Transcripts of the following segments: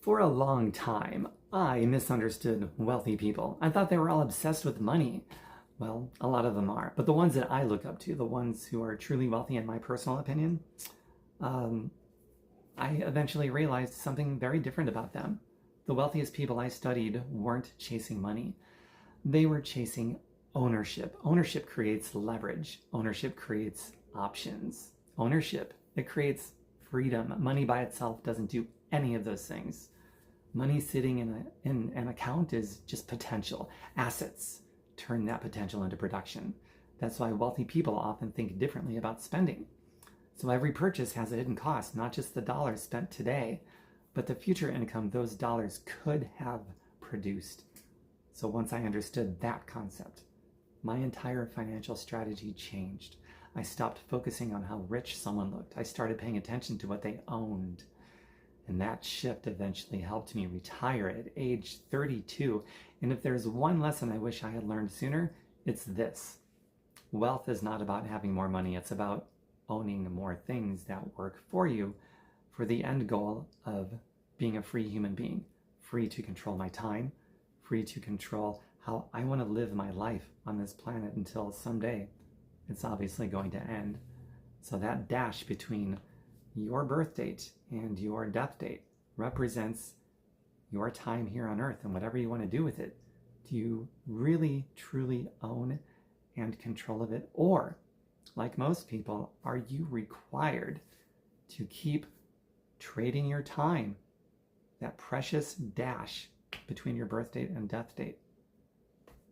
For a long time, I misunderstood wealthy people. I thought they were all obsessed with money. Well, a lot of them are, but the ones that I look up to, the ones who are truly wealthy in my personal opinion, um, I eventually realized something very different about them. The wealthiest people I studied weren't chasing money. They were chasing ownership. Ownership creates leverage. Ownership creates options. Ownership, it creates freedom. Money by itself doesn't do any of those things. Money sitting in an account is just potential. Assets turn that potential into production. That's why wealthy people often think differently about spending. So every purchase has a hidden cost, not just the dollars spent today, but the future income those dollars could have produced. So once I understood that concept, my entire financial strategy changed. I stopped focusing on how rich someone looked. I started paying attention to what they owned. And that shift eventually helped me retire at age 32. And if there's one lesson I wish I had learned sooner, it's this. Wealth is not about having more money. It's about owning more things that work for you for the end goal of being a free human being, free to control my time, free to control how I want to live my life on this planet until someday it's obviously going to end. So that dash between your birth date and your death date represents your time here on earth and whatever you want to do with it. Do you really, truly own and control of it? Or, like most people, are you required to keep trading your time, that precious dash between your birth date and death date,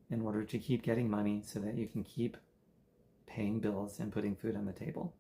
in order to keep getting money so that you can keep paying bills and putting food on the table?